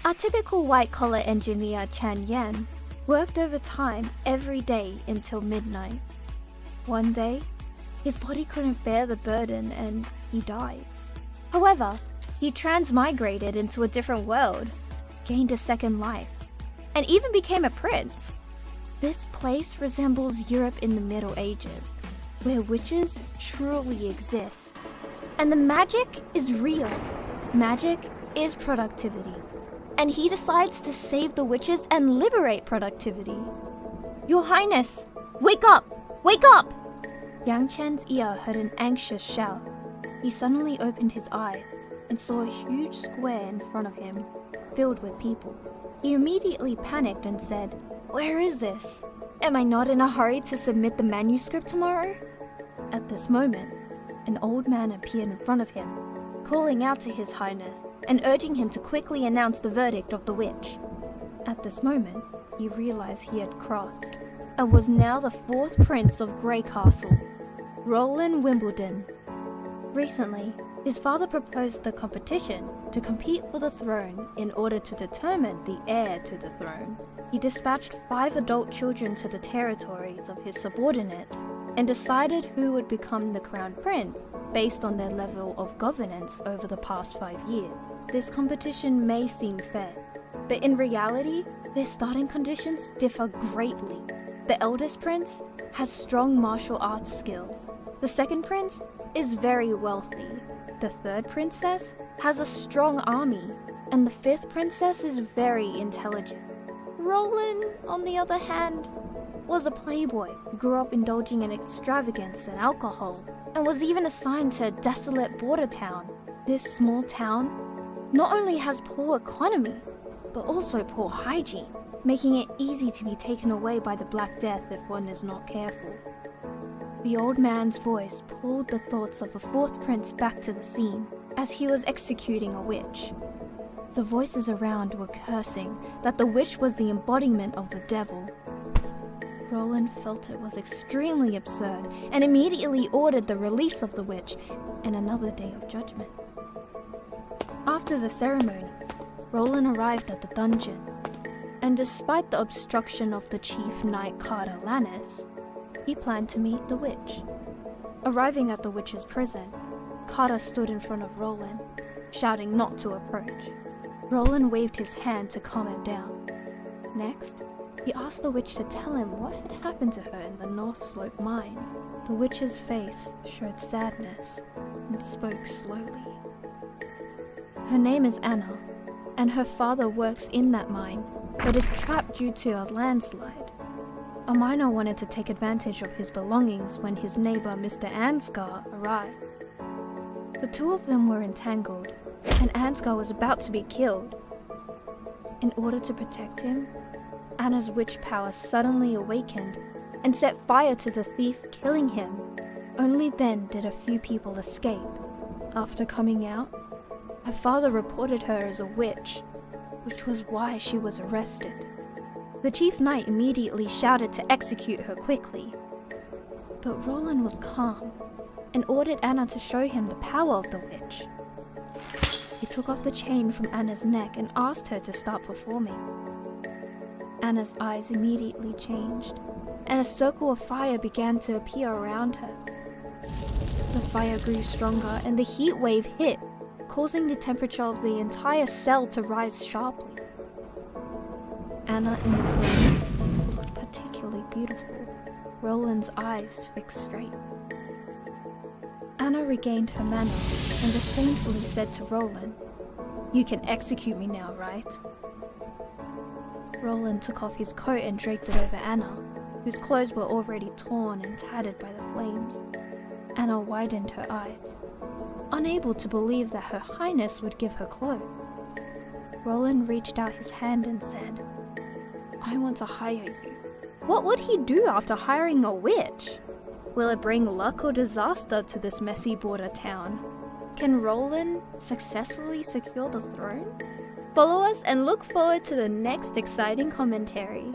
A typical white-collar engineer, Chan Yan, worked overtime every day until midnight. One day, his body couldn't bear the burden and he died. However, he transmigrated into a different world, gained a second life, and even became a prince. This place resembles Europe in the Middle Ages, where witches truly exist. And the magic is real. Magic is productivity. And he decides to save the witches and liberate productivity. Your Highness, wake up! Wake up! Yang Chen's ear heard an anxious shout. He suddenly opened his eyes and saw a huge square in front of him, filled with people. He immediately panicked and said, "Where is this? Am I not in a hurry to submit the manuscript tomorrow?" At this moment, an old man appeared in front of him, calling out to His Highness and urging him to quickly announce the verdict of the witch. At this moment, he realized he had crossed and was now the fourth prince of Grey Castle, Roland Wimbledon. Recently, his father proposed the competition to compete for the throne in order to determine the heir to the throne. He dispatched 5 adult children to the territories of his subordinates and decided who would become the crown prince based on their level of governance over the past 5 years. This competition may seem fair, but in reality, their starting conditions differ greatly. The eldest prince has strong martial arts skills. The second prince is very wealthy. The third princess has a strong army, and the fifth princess is very intelligent. Roland, on the other hand, was a playboy who grew up indulging in extravagance and alcohol, and was even assigned to a desolate border town. This small town not only has poor economy, but also poor hygiene, making it easy to be taken away by the Black Death if one is not careful. The old man's voice pulled the thoughts of the fourth prince back to the scene as he was executing a witch. The voices around were cursing that the witch was the embodiment of the devil. Roland felt it was extremely absurd and immediately ordered the release of the witch and another day of judgment. After the ceremony, Roland arrived at the dungeon, and despite the obstruction of the chief knight Carter Lannis, he planned to meet the witch. Arriving at the witch's prison, Carter stood in front of Roland, shouting not to approach. Roland waved his hand to calm him down. Next, he asked the witch to tell him what had happened to her in the North Slope mines. The witch's face showed sadness and spoke slowly. Her name is Anna, and her father works in that mine, but is trapped due to a landslide. A miner wanted to take advantage of his belongings when his neighbor Mr.N arrived. The two of them were entangled, and Ansgar was about to be killed. In order to protect him, Anna's witch power suddenly awakened and set fire to the thief, killing him. Only then did a few people escape. After coming out, her father reported her as a witch, which was why she was arrested. The chief knight immediately shouted to execute her quickly. But Roland was calm and ordered Anna to show him the power of the witch. He took off the chain from Anna's neck and asked her to start performing. Anna's eyes immediately changed, and a circle of fire began to appear around her. The fire grew stronger and the heat wave hit, causing the temperature of the entire cell to rise sharply. Anna in the flames looked particularly beautiful, Roland's eyes fixed straight. Anna regained her manner and disdainfully said to Roland, "You can execute me now, right?" Roland took off his coat and draped it over Anna, whose clothes were already torn and tattered by the flames. Anna widened her eyes, unable to believe that Her Highness would give her clothes. Roland reached out his hand and said, "I want to hire you." What would he do after hiring a witch? Will it bring luck or disaster to this messy border town? Can Roland successfully secure the throne? Follow us and look forward to the next exciting commentary.